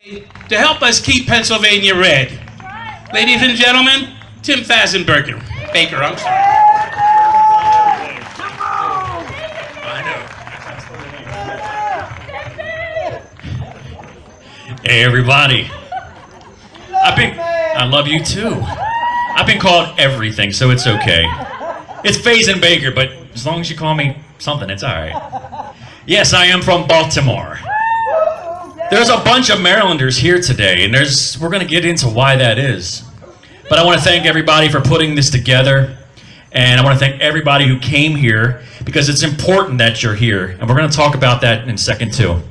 to help us keep Pennsylvania red. Ladies and gentlemen, Tim Fasenberger. Baker, I'm sorry. Hey everybody. I love you too. I've been called everything, so it's okay. It's Faison Baker, but as long as you call me something, it's alright. Yes, I am from Baltimore. There's a bunch of Marylanders here today, and we're going to get into why that is. But I want to thank everybody for putting this together, and I want to thank everybody who came here, because it's important that you're here, and we're going to talk about that in a second too.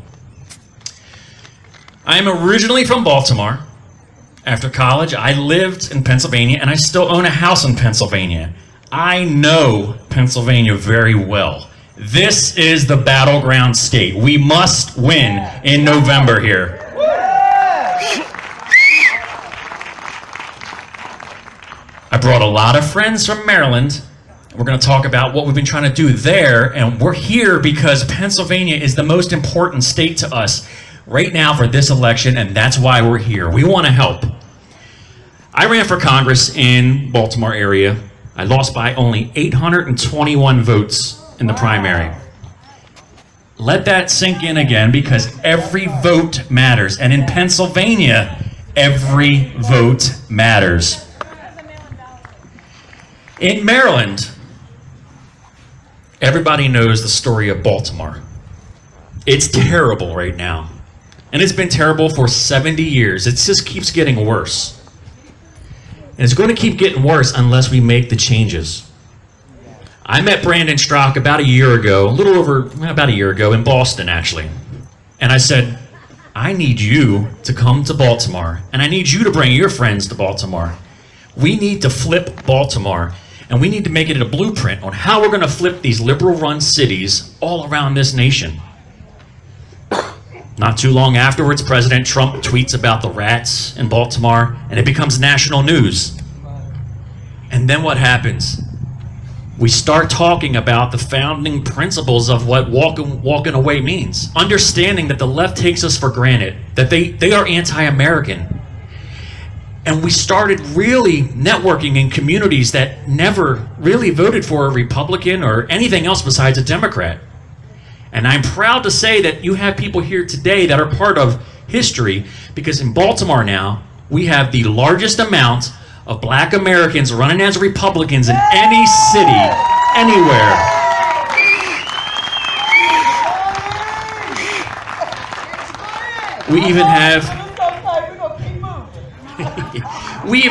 I am originally from Baltimore. After college, I lived in Pennsylvania, and I still own a house in Pennsylvania. I know Pennsylvania very well. This is the battleground state. We must win in November here. I brought a lot of friends from Maryland. We're going to talk about what we've been trying to do there, and we're here because Pennsylvania is the most important state to us right now for this election, and that's why we're here. We want to help. I ran for Congress in Baltimore area. I lost by only 821 votes in the primary. Let that sink in again, because every vote matters, and in Pennsylvania, every vote matters. In Maryland, everybody knows the story of Baltimore. It's terrible right now. And it's been terrible for 70 years. It just keeps getting worse. And it's going to keep getting worse unless we make the changes. I met Brandon Strzok about a year ago, about a year ago in Boston, actually. And I said, I need you to come to Baltimore, and I need you to bring your friends to Baltimore. We need to flip Baltimore, and we need to make it a blueprint on how we're going to flip these liberal-run cities all around this nation. Not too long afterwards, President Trump tweets about the rats in Baltimore, and it becomes national news. And then what happens? We start talking about the founding principles of what walking away means. Understanding that the left takes us for granted, that they are anti-American. And we started really networking in communities that never really voted for a Republican or anything else besides a Democrat. And I'm proud to say that you have people here today that are part of history, because in Baltimore now, we have the largest amount of black Americans running as Republicans in any city, anywhere. We even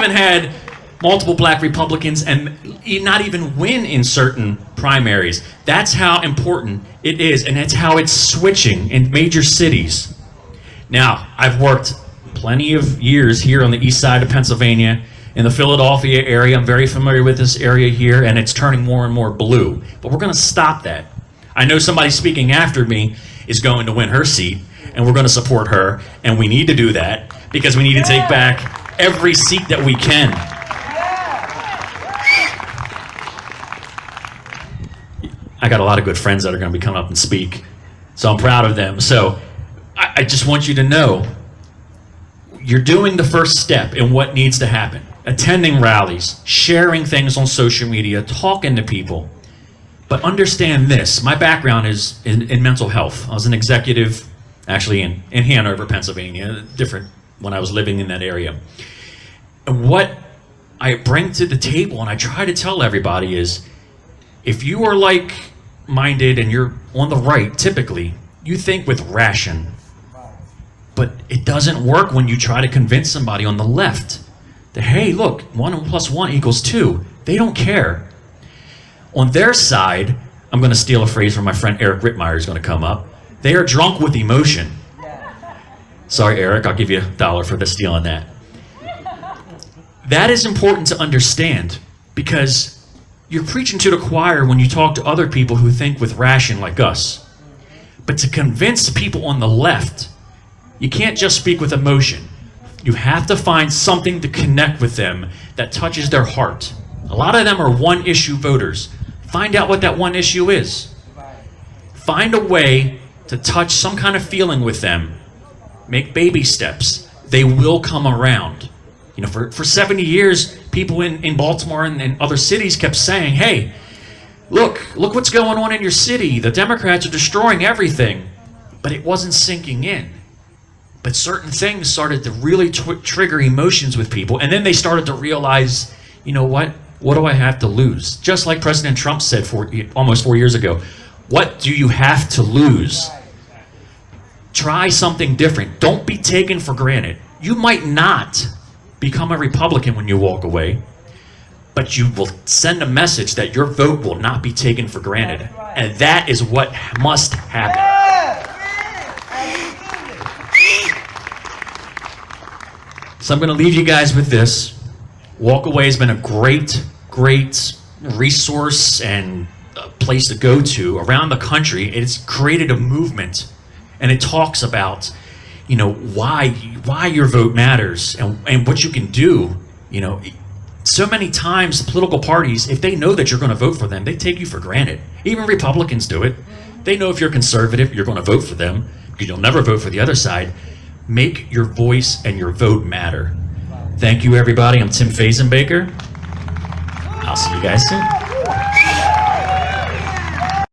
had multiple black Republicans and not even win in certain primaries. That's how important it is, and that's how it's switching in major cities. Now, I've worked plenty of years here on the east side of Pennsylvania, in the Philadelphia area. I'm very familiar with this area here, and it's turning more and more blue. But we're going to stop that. I know somebody speaking after me is going to win her seat, and we're going to support her, and we need to do that because we need to take back every seat that we can. I got a lot of good friends that are going to be coming up and speak, so I'm proud of them. So I just want you to know you're doing the first step in what needs to happen. Attending rallies, sharing things on social media, talking to people. But understand this, my background is in mental health. I was an executive actually in Hanover, Pennsylvania, different when I was living in that area. And what I bring to the table, and I try to tell everybody, is if you are like-minded and you're on the right, typically, you think with ration. But it doesn't work when you try to convince somebody on the left that, hey, look, 1 + 1 = 2. They don't care. On their side, I'm going to steal a phrase from my friend Eric Rittmeyer, who's going to come up. They are drunk with emotion. Sorry, Eric, I'll give you $1 for the stealing that. That is important to understand, because you're preaching to the choir when you talk to other people who think with ration like us. But to convince people on the left, you can't just speak with emotion. You have to find something to connect with them that touches their heart. A lot of them are one-issue voters. Find out what that one issue is. Find a way to touch some kind of feeling with them. Make baby steps. They will come around. You know, for 70 years, people in Baltimore and other cities kept saying, hey, look what's going on in your city. The Democrats are destroying everything. But it wasn't sinking in. But certain things started to really trigger emotions with people. And then they started to realize, you know what? What do I have to lose? Just like President Trump said almost 4 years ago. What do you have to lose? Try something different. Don't be taken for granted. You might not become a Republican when you walk away, but you will send a message that your vote will not be taken for granted. And that is what must happen. So I'm going to leave you guys with this. Walkaway has been a great resource and a place to go to around the country. It's created a movement, and it talks about, you know, why your vote matters and what you can do. You know, so many times political parties, if they know that you're going to vote for them, they take you for granted. Even Republicans do it. They know if you're conservative, you're going to vote for them because you'll never vote for the other side. Make your voice and your vote matter. Thank you, everybody. I'm Tim Fazenbaker. I'll see you guys soon.